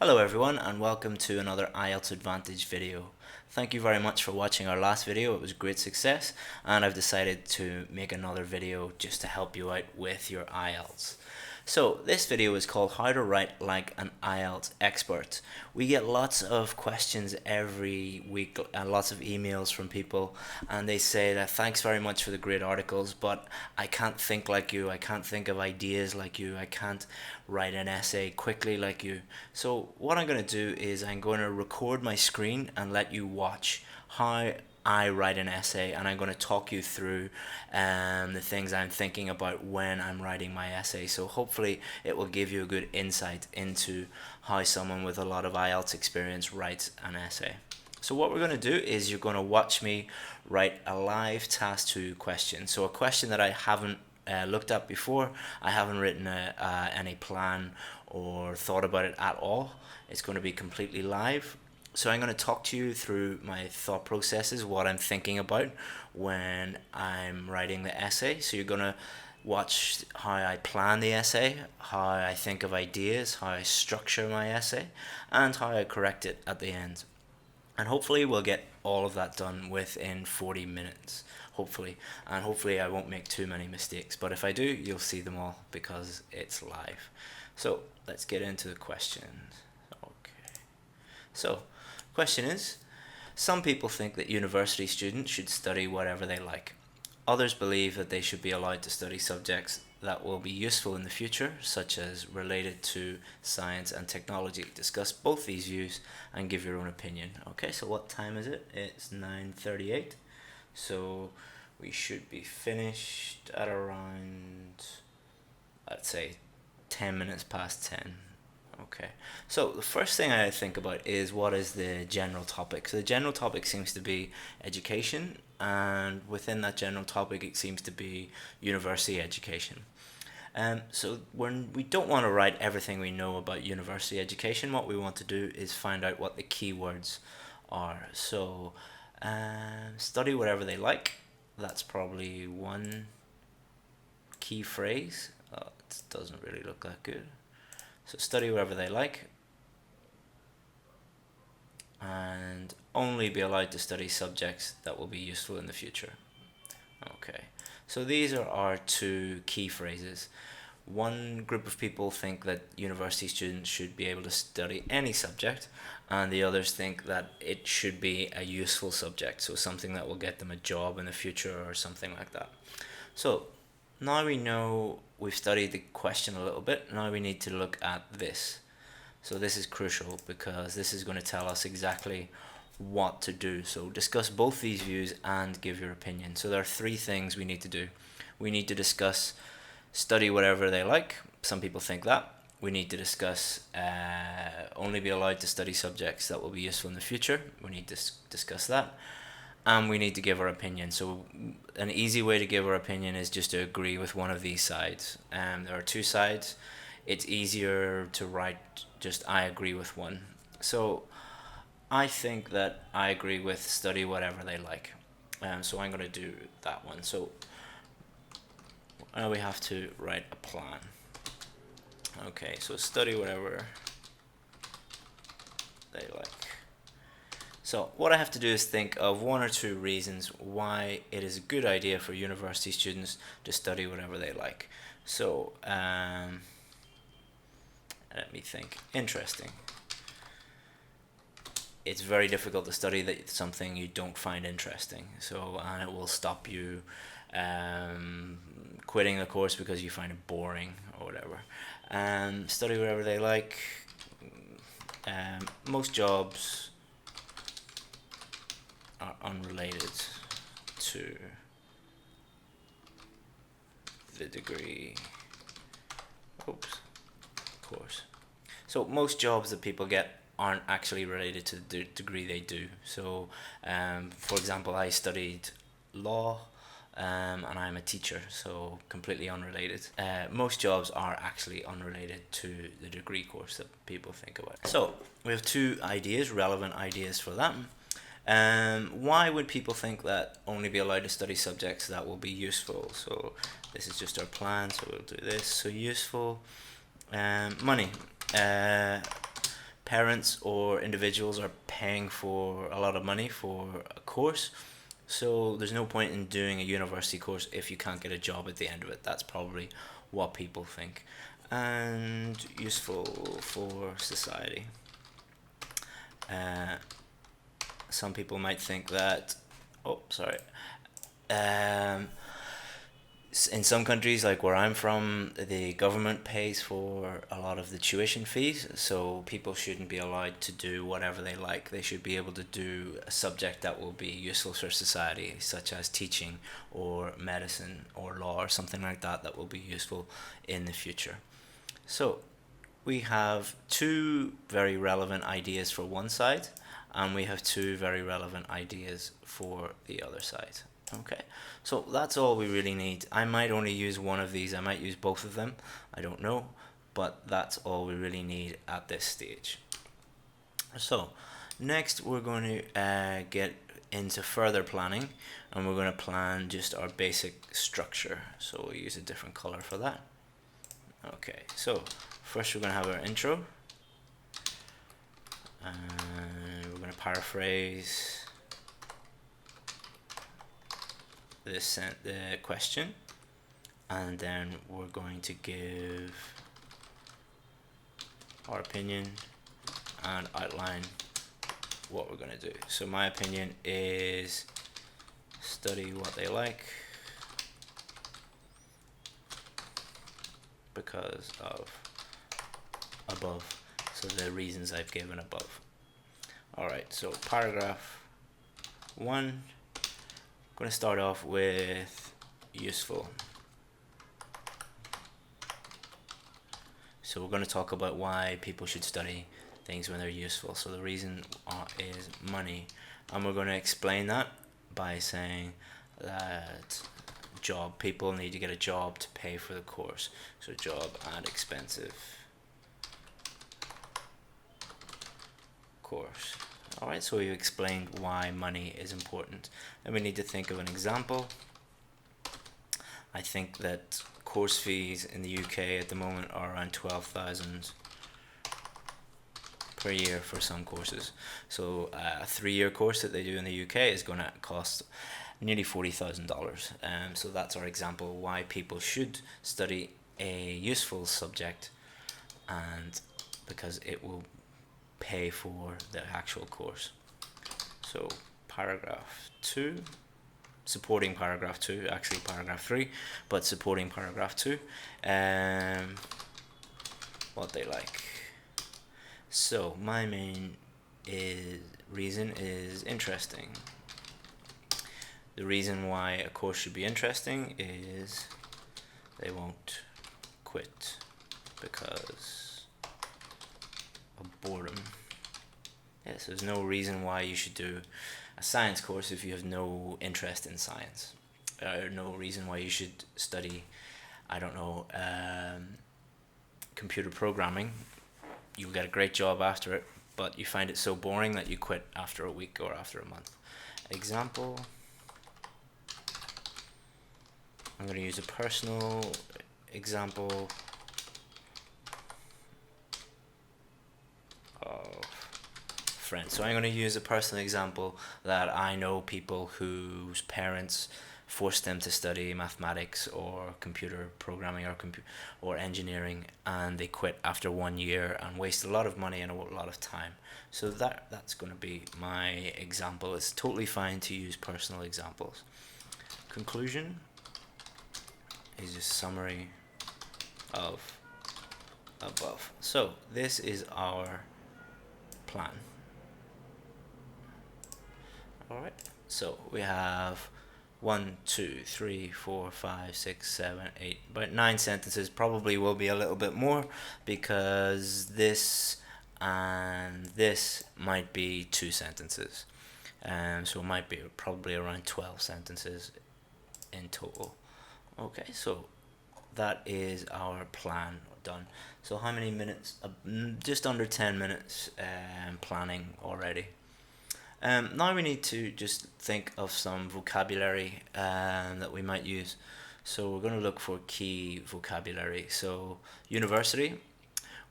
Hello everyone and welcome to another IELTS Advantage video. Thank you very much for watching our last video. It was a great success and I've decided to make another video just to help you out with your IELTS. So this video is called How to Write Like an IELTS Expert. We get lots of questions every week and lots of emails from people, and they say that thanks very much for the great articles, but I can't think like you, I can't think of ideas like you, I can't write an essay quickly like you. So what I'm going to do is I'm going to record my screen and let you watch how I write an essay, and I'm going to talk you through the things I'm thinking about when I'm writing my essay. So hopefully it will give you a good insight into how someone with a lot of IELTS experience writes an essay. So what we're going to do is you're going to watch me write a live task 2 question. So a question that I haven't looked at before. I haven't written any plan or thought about it at all. It's going to be completely live. So I'm going to talk to you through my thought processes, what I'm thinking about when I'm writing the essay. So you're going to watch how I plan the essay, how I think of ideas, how I structure my essay, and how I correct it at the end. And hopefully we'll get all of that done within 40 minutes, hopefully. And hopefully I won't make too many mistakes. But if I do, you'll see them all because it's live. So let's get into the questions. Okay. So question is, some people think that university students should study whatever they like. Others believe that they should be allowed to study subjects that will be useful in the future, such as related to science and technology. Discuss both these views and give your own opinion. Okay, so what time is it? It's 9:38. So we should be finished at around, let's say, 10 minutes past 10. Okay, so the first thing I think about is what is the general topic. So the general topic seems to be education, and within that general topic it seems to be university education. So when we don't want to write everything we know about university education, what we want to do is find out what the keywords are. So study whatever they like. That's probably one key phrase. Oh, it doesn't really look that good. So study whatever they like, and only be allowed to study subjects that will be useful in the future. Okay, so these are our two key phrases. One group of people think that university students should be able to study any subject, and the others think that it should be a useful subject, so something that will get them a job in the future or something like that. So now we know we've studied the question a little bit. Now we need to look at this. So this is crucial because this is going to tell us exactly what to do. So discuss both these views and give your opinion. So there are three things we need to do. We need to discuss study whatever they like. Some people think that. We need to discuss only be allowed to study subjects that will be useful in the future. We need to discuss that. And we need to give our opinion. So an easy way to give our opinion is just to agree with one of these sides. There are two sides. It's easier to write just I agree with one. So I think that I agree with study whatever they like. So I'm going to do that one. So now we have to write a plan. Okay, so study whatever they like. So what I have to do is think of one or two reasons why it is a good idea for university students to study whatever they like. So let me think. Interesting. It's very difficult to study something you don't find interesting. So and it will stop you quitting the course because you find it boring or whatever. Study whatever they like. Most jobs are unrelated to the degree course. So most jobs that people get aren't actually related to the degree they do. So for example, I studied law and I'm a teacher, so completely unrelated. Most jobs are actually unrelated to the degree course that people think about. So we have two ideas, relevant ideas for that. Why would people think that only be allowed to study subjects that will be useful? So this is just our plan, so we'll do this. So useful, money. parents or individuals are paying for a lot of money for a course, so there's no point in doing a university course if you can't get a job at the end of it. That's probably what people think. And useful for society. Some people might think that, in some countries, like where I'm from, the government pays for a lot of the tuition fees, so people shouldn't be allowed to do whatever they like. They should be able to do a subject that will be useful for society, such as teaching or medicine or law or something like that that will be useful in the future. So we have two very relevant ideas for one side, and we have two very relevant ideas for the other side. Okay, so that's all we really need. I might only use one of these, I might use both of them, I don't know, but that's all we really need at this stage. So next we're going to get into further planning, and we're going to plan just our basic structure. So we'll use a different color for that. Okay, so first we're going to have our intro, and we're going to paraphrase the question, and then we're going to give our opinion and outline what we're going to do. So my opinion is study what they like because of above, so the reasons I've given above. Alright, so paragraph 1, I'm going to start off with useful. So we're going to talk about why people should study things when they're useful. So the reason is money, and we're going to explain that by saying that people need to get a job to pay for the course. So job and expensive course. Alright, so we've explained why money is important. Then we need to think of an example. I think that course fees in the UK at the moment are around 12,000 per year for some courses. So a 3-year course that they do in the UK is going to cost nearly $40,000. So that's our example why people should study a useful subject, and because it will pay for the actual course. So paragraph 2, supporting paragraph 2, actually paragraph 3, but supporting paragraph 2, what they like. So my main reason is interesting. The reason why a course should be interesting is they won't quit because of boredom. Yes, there's no reason why you should do a science course if you have no interest in science. No reason why you should study, I don't know, computer programming. You'll get a great job after it, but you find it so boring that you quit after a week or after a month. Example, I'm going to use a personal example of friends. So I'm going to use a personal example that I know people whose parents forced them to study mathematics or computer programming or engineering, and they quit after 1 year and wasted a lot of money and a lot of time. So that's going to be my example. It's totally fine to use personal examples. Conclusion is a summary of above. So this is our plan. Alright, so we have 1, 2, 3, 4, 5, 6, 7, 8, about 9 sentences. Probably will be a little bit more because this and this might be 2 sentences. So it might be probably around 12 sentences in total. Okay, so that is our plan done. So how many minutes? Just under 10 minutes planning already. Now we need to just think of some vocabulary that we might use. So we're going to look for key vocabulary. So university,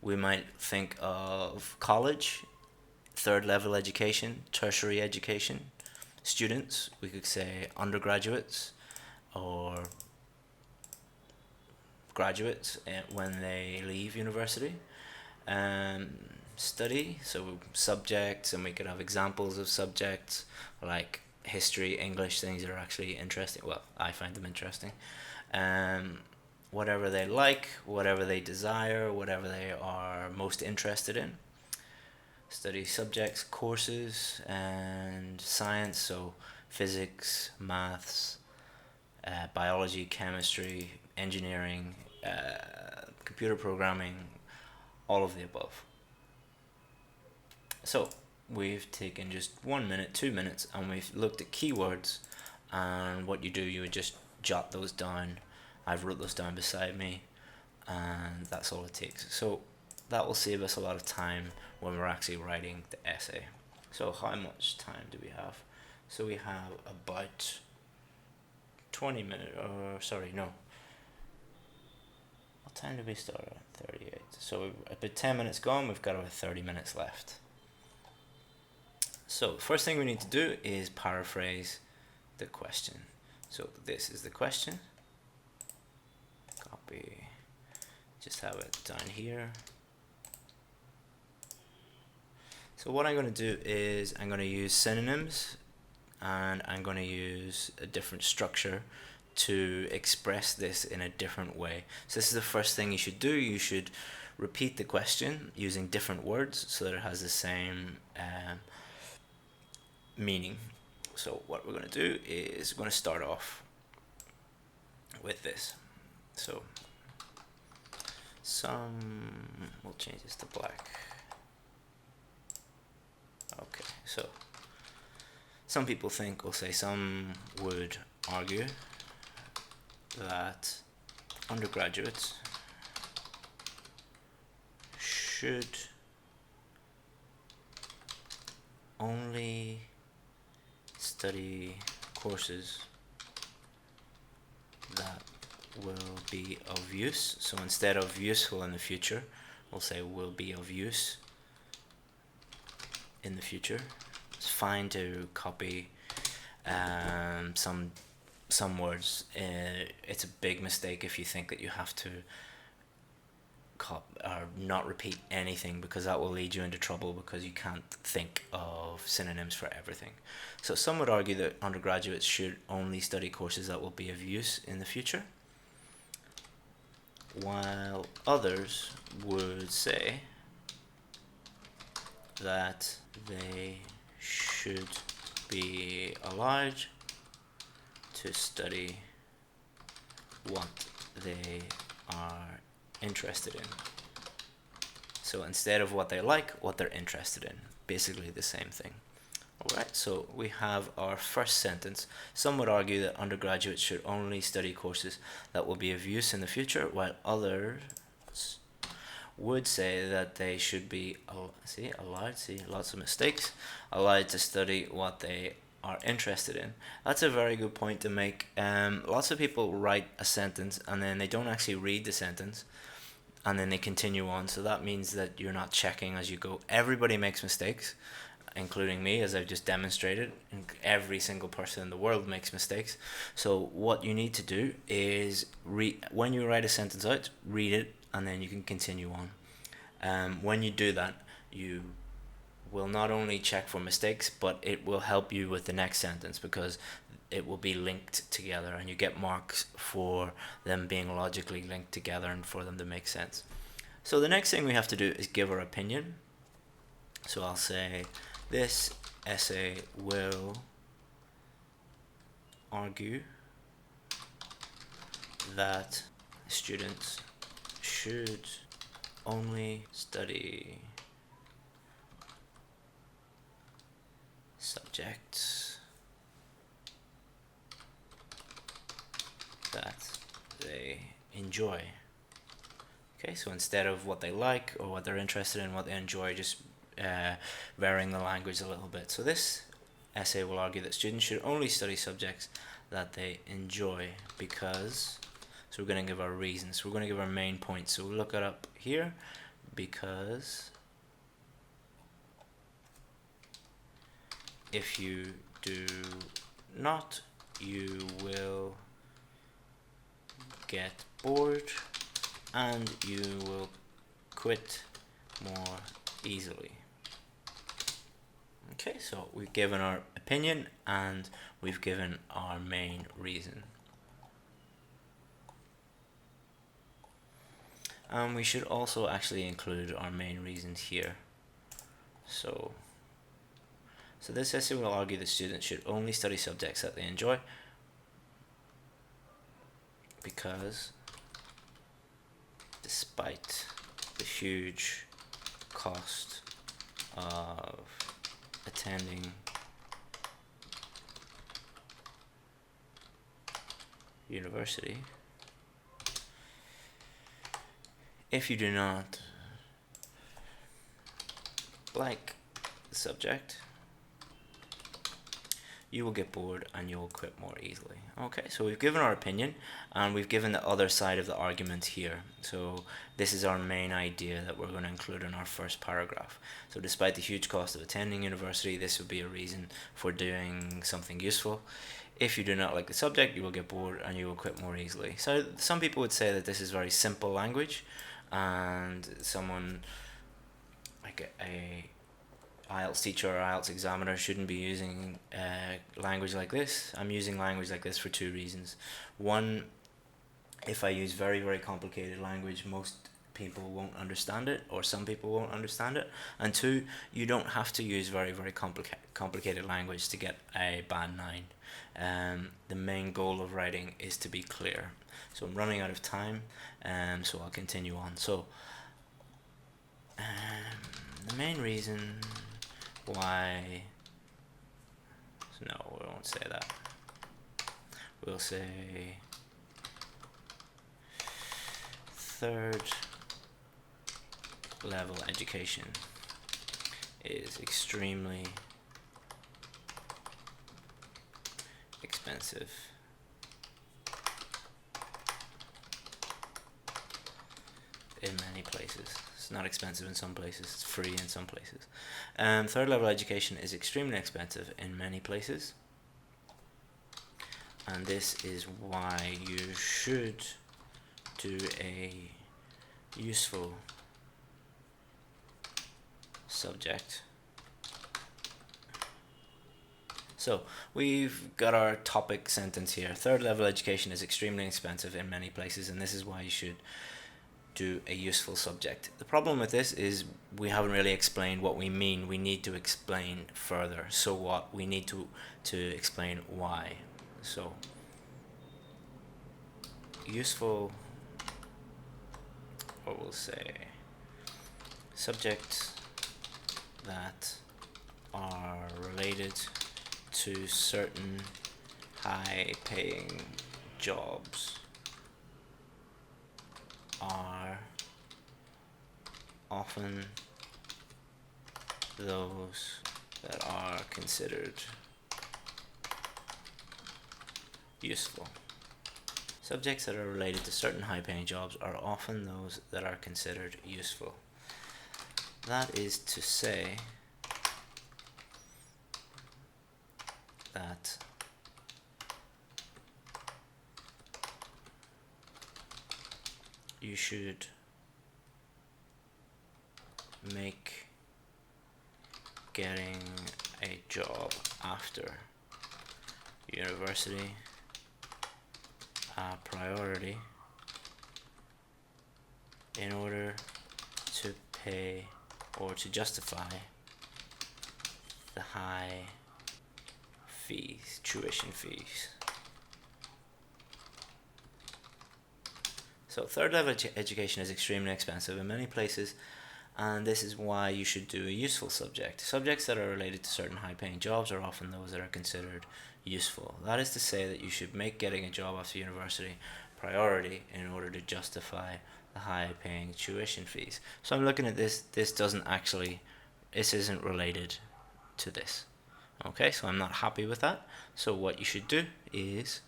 We might think of college, third level education, tertiary education, students. We could say undergraduates or graduates when they leave university. Study, so subjects, and we could have examples of subjects like history, English, things that are actually interesting. Well, I find them interesting. Whatever they like, whatever they desire, whatever they are most interested in. Study subjects, courses, and science, so physics, maths, biology, chemistry, engineering, computer programming, all of the above. So we've taken just 1 minute, 2 minutes, and we've looked at keywords. And what you do, you would just jot those down. I've wrote those down beside me, and that's all it takes. So that will save us a lot of time when we're actually writing the essay. So how much time do we have? So we have about 20 minutes, or sorry, no. What time did we start at? 38. So about 10 minutes gone, we've got about 30 minutes left. So first thing we need to do is paraphrase the question. So this is the question. Copy, just have it down here. So what I'm going to do is I'm going to use synonyms, and I'm going to use a different structure to express this in a different way. So this is the first thing you should do. You should repeat the question using different words so that it has the same meaning. So what we're going to do is we're going to start off with this. So we'll change this to black. Okay, so some people think, or say some would argue that undergraduates should only study courses that will be of use. So instead of useful in the future, we'll say will be of use in the future. It's fine to copy some words. It's a big mistake if you think that you have to or not repeat anything, because that will lead you into trouble, because you can't think of synonyms for everything. So some would argue that undergraduates should only study courses that will be of use in the future, while others would say that they should be allowed to study what they are interested in. So instead of what they like, what they're interested in. Basically the same thing. Alright, so we have our first sentence. Some would argue that undergraduates should only study courses that will be of use in the future, while others would say that they should be allowed to study what they are interested in. That's a very good point to make. Lots of people write a sentence and then they don't actually read the sentence, and then they continue on. So that means that you're not checking as you go. Everybody makes mistakes, including me, as I've just demonstrated. Every single person in the world makes mistakes. So what you need to do is when you write a sentence out, read it, and then you can continue on. When you do that, you will not only check for mistakes, but it will help you with the next sentence, because it will be linked together, and you get marks for them being logically linked together and for them to make sense. So the next thing we have to do is give our opinion. So I'll say, this essay will argue that students should only study subjects that they enjoy. Okay, so instead of what they like or what they're interested in, what they enjoy, just varying the language a little bit. So this essay will argue that students should only study subjects that they enjoy because, so we're going to give our reasons, we're going to give our main points. So we'll look it up here, because if you do not, you will get bored and you will quit more easily. Okay, so we've given our opinion and we've given our main reason. And we should also actually include our main reasons here. So this essay will argue that students should only study subjects that they enjoy because despite the huge cost of attending university, if you do not like the subject, you will get bored and you will quit more easily. Okay, so we've given our opinion and we've given the other side of the argument here. So this is our main idea that we're going to include in our first paragraph. So despite the huge cost of attending university, this would be a reason for doing something useful. If you do not like the subject, you will get bored and you will quit more easily. So some people would say that this is very simple language, and someone like a IELTS teacher or IELTS examiner shouldn't be using language like this. I'm using language like this for two reasons. One, if I use very, very complicated language, most people won't understand it, or some people won't understand it. And two, you don't have to use very, very complicated language to get a band 9. The main goal of writing is to be clear. So I'm running out of time, so I'll continue on. So the main reason why, no, we won't say that. We'll say third level education is extremely expensive in many places. It's not expensive in some places, it's free in some places. Third level education is extremely expensive in many places, and this is why you should do a useful subject. So we've got our topic sentence here. Third level education is extremely expensive in many places, and this is why you should do a useful subject. The problem with this is we haven't really explained what we mean. We need to explain further. So what? We need to explain why. So useful, or we'll say subjects that are related to certain high-paying jobs are often those that are considered useful. Subjects that are related to certain high-paying jobs are often those that are considered useful. That is to say that you should make getting a job after university a priority in order to pay or to justify the high fees, tuition fees. So third level education is extremely expensive in many places, and this is why you should do a useful subject. Subjects that are related to certain high-paying jobs are often those that are considered useful. That is to say that you should make getting a job after university priority in order to justify the high-paying tuition fees. So I'm looking at this. This isn't related to this. Okay, so I'm not happy with that. So what you should do is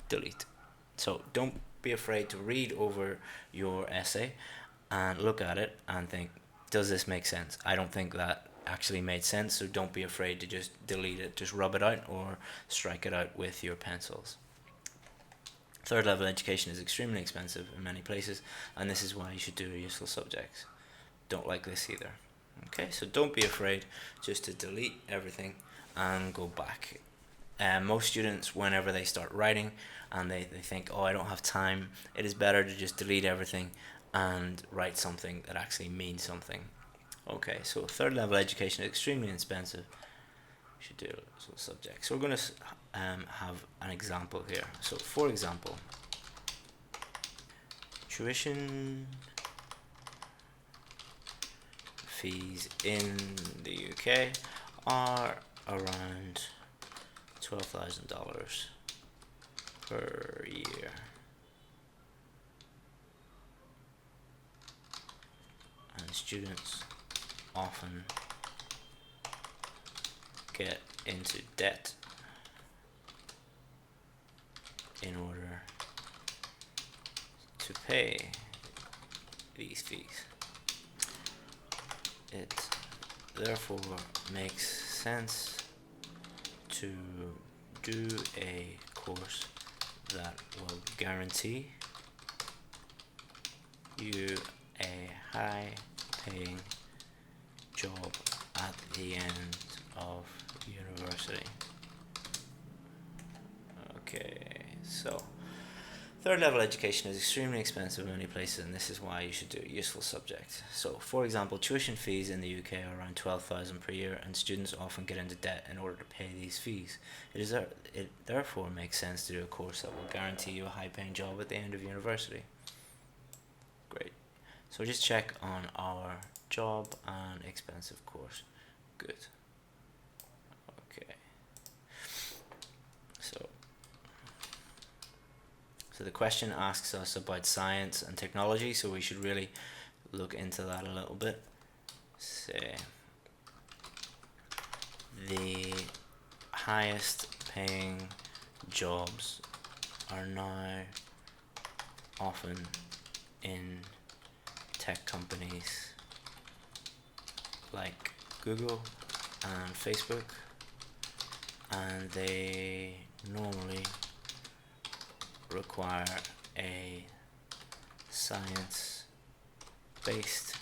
delete. So don't be afraid to read over your essay and look at it and think, does this make sense? I don't think that actually made sense, so don't be afraid to just delete it. Just rub it out or strike it out with your pencils. Third level education is extremely expensive in many places, and this is why you should do useful subjects. Don't like this either. Okay, so don't be afraid just to delete everything and go back. Most students, whenever they start writing and they think, oh, I don't have time, it is better to just delete everything and write something that actually means something. Okay, so third level education is extremely expensive. You should do useful subjects. So we're going to have an example here. So for example, tuition fees in the UK are around $12,000 per year. And students often get into debt in order to pay these fees. It therefore makes sense to do a course that will guarantee you a high paying job at the end of university. Okay, so third level education is extremely expensive in many places, and this is why you should do a useful subject. So for example, tuition fees in the UK are around $12,000 per year, and students often get into debt in order to pay these fees. It therefore makes sense to do a course that will guarantee you a high paying job at the end of university. Great. So just check on our job and expensive course. Good. Okay. So the question asks us about science and technology, so we should really look into that a little bit. Say the highest paying jobs are now often in tech companies like Google and Facebook, and they normally require a science-based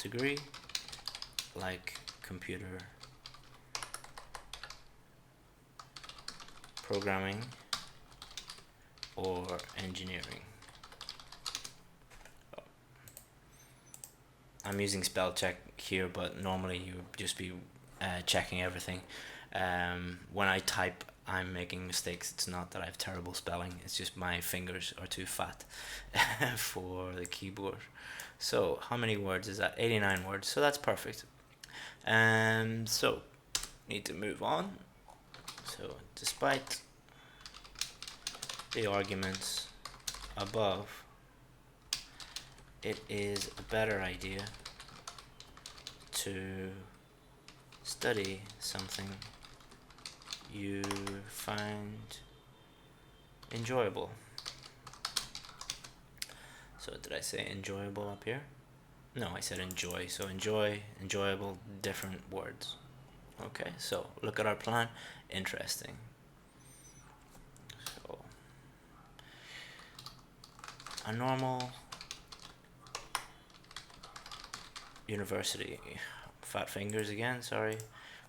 degree like computer programming or engineering. I'm using spell check here, but normally you would just be checking everything. When I type, I'm making mistakes. It's not that I have terrible spelling, it's just my fingers are too fat for the keyboard. So how many words is that? 89 words, so that's perfect. So need to move on. So despite the arguments above, it is a better idea to study something you find enjoyable. So did I say enjoyable up here? No, I said enjoy. So enjoy, enjoyable, different words. Okay, so look at our plan. Interesting. So a normal university, fat fingers again, sorry,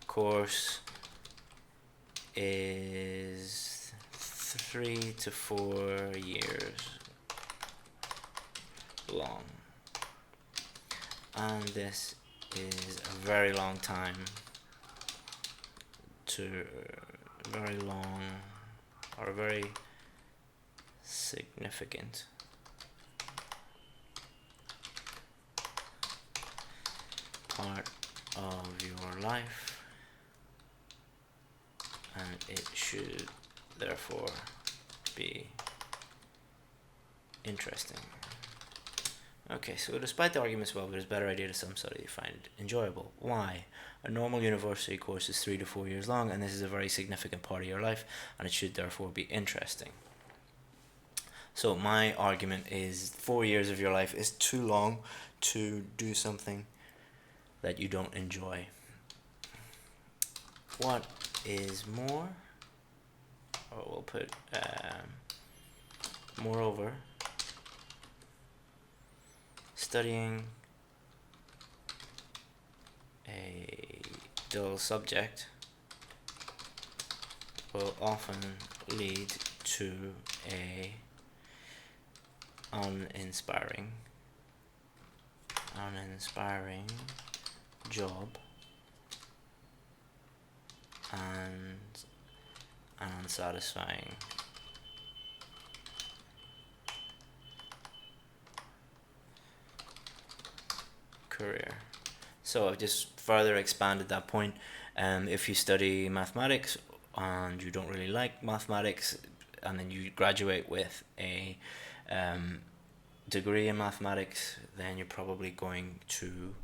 course is 3 to 4 years long, and this is a very long time to very long or very significant part of your life, and it should therefore be interesting. Okay, so despite the arguments above, it is a better idea to some study you find enjoyable. Why? A normal university course is 3 to 4 years long, and this is a very significant part of your life, and it should therefore be interesting. So my argument is 4 years of your life is too long to do something that you don't enjoy. What is more, or we'll put moreover, studying a dull subject will often lead to a uninspiring job and an unsatisfying career. So I've just further expanded that point. If you study mathematics and you don't really like mathematics, and then you graduate with a degree in mathematics, then you're probably going to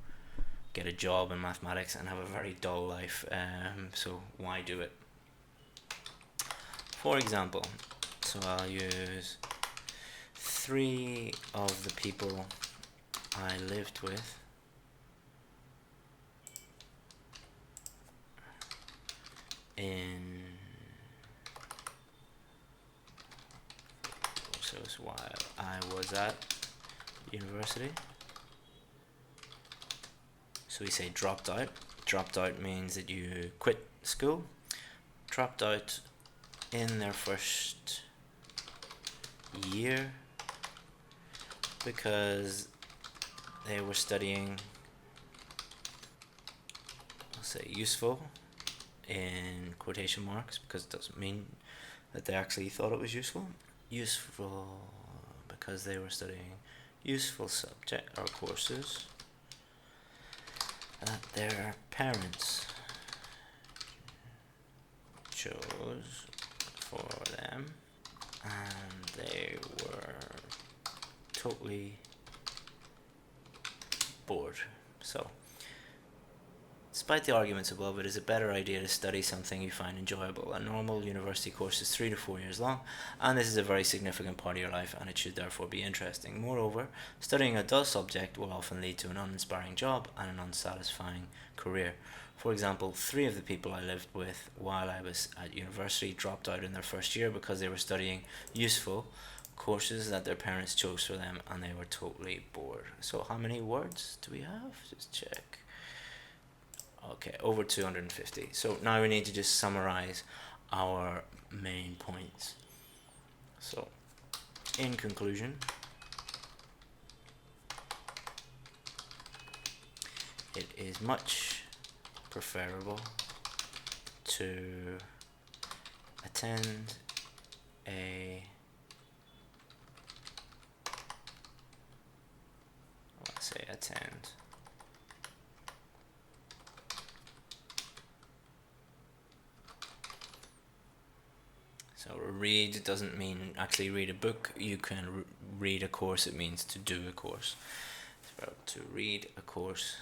get a job in mathematics and have a very dull life. So why do it? For example, so I'll use 3 of the people I lived with while I was at university. So we say dropped out. Dropped out means that you quit school. Dropped out in their first year because they were studying, I'll say useful in quotation marks, because it doesn't mean that they actually thought it was useful. Useful because they were studying useful subject or courses that their parents chose for them, and they were totally bored. So despite the arguments above, it is a better idea to study something you find enjoyable. A normal university course is 3 to 4 years long, and this is a very significant part of your life, and it should therefore be interesting. Moreover, studying a dull subject will often lead to an uninspiring job and an unsatisfying career. For example, 3 of the people I lived with while I was at university dropped out in their first year because they were studying useful courses that their parents chose for them, and they were totally bored. So how many words do we have? Just check. Okay, over 250. So now we need to just summarize our main points. So, in conclusion, it is much preferable to attend a So read doesn't mean actually read a book. You can read a course. It means to do a course. So to read a course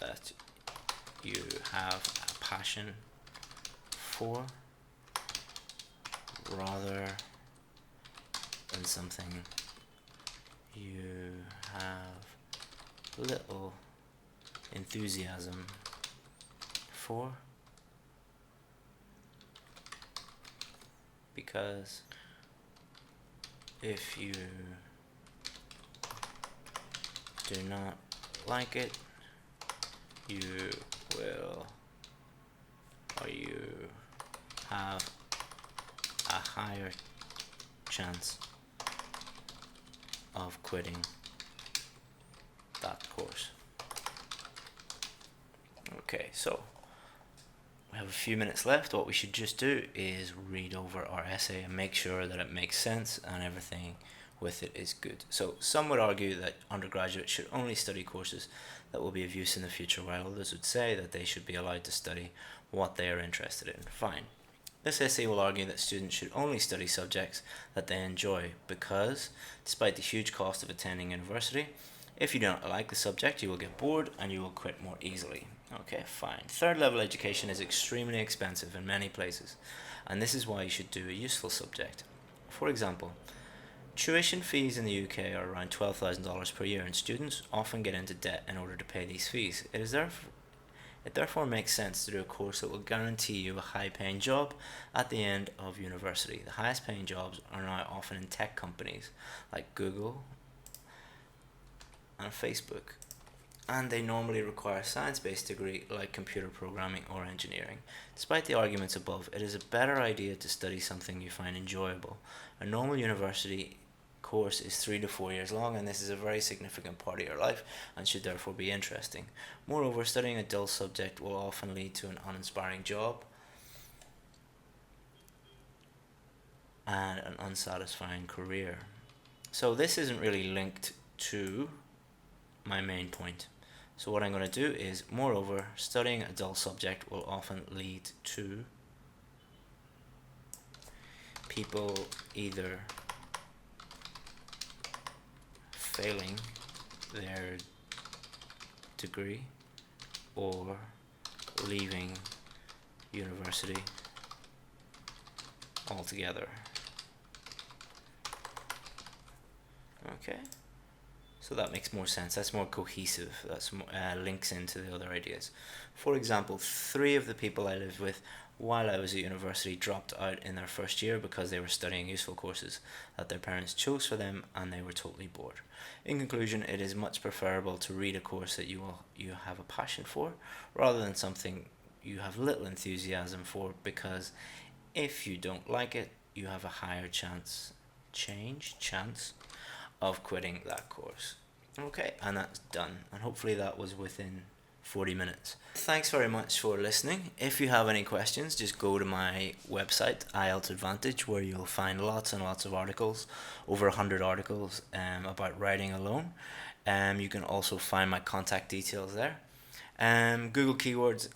that you have a passion for, rather than something you have little enthusiasm for, because if you do not like it, you will, or you have a higher chance of quitting that course. Okay, so we have a few minutes left. What we should just do is read over our essay and make sure that it makes sense and everything with it is good. So some would argue that undergraduates should only study courses that will be of use in the future, while others would say that they should be allowed to study what they are interested in. Fine. This essay will argue that students should only study subjects that they enjoy because, despite the huge cost of attending university, if you do not like the subject, you will get bored and you will quit more easily. Okay, fine. Third level education is extremely expensive in many places, and this is why you should do a useful subject. For example, Tuition fees in the UK are around $12,000 per year, and students often get into debt in order to pay these fees. It therefore makes sense to do a course that will guarantee you a high-paying job at the end of university. The highest-paying jobs are now often in tech companies like Google and Facebook, and they normally require a science-based degree like computer programming or engineering. Despite the arguments above, it is a better idea to study something you find enjoyable. A normal university course is 3 to 4 years long, and this is a very significant part of your life and should therefore be interesting. Moreover, studying a dull subject will often lead to an uninspiring job and an unsatisfying career. So this isn't really linked to my main point. So what I'm going to do is, moreover, studying a dull subject will often lead to people either failing their degree or leaving university altogether. Okay, so that makes more sense. That's more cohesive. That's links into the other ideas. For example, 3 of the people I lived with while I was at university dropped out in their first year because they were studying useful courses that their parents chose for them and they were totally bored. In conclusion, it is much preferable to read a course that you have a passion for rather than something you have little enthusiasm for, because if you don't like it, you have a higher chance of quitting that course. Okay, and that's done. And hopefully that was within 40 minutes. Thanks very much for listening. If you have any questions, just go to my website, IELTS Advantage, where you'll find lots and lots of articles, over 100 articles about writing alone. You can also find my contact details there. Google keywords.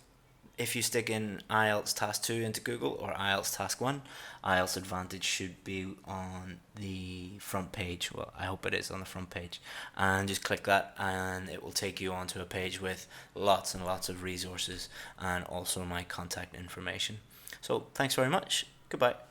If you stick in IELTS Task 2 into Google or IELTS Task 1, IELTS Advantage should be on the front page. Well, I hope it is on the front page. And just click that and it will take you onto a page with lots and lots of resources and also my contact information. So thanks very much. Goodbye.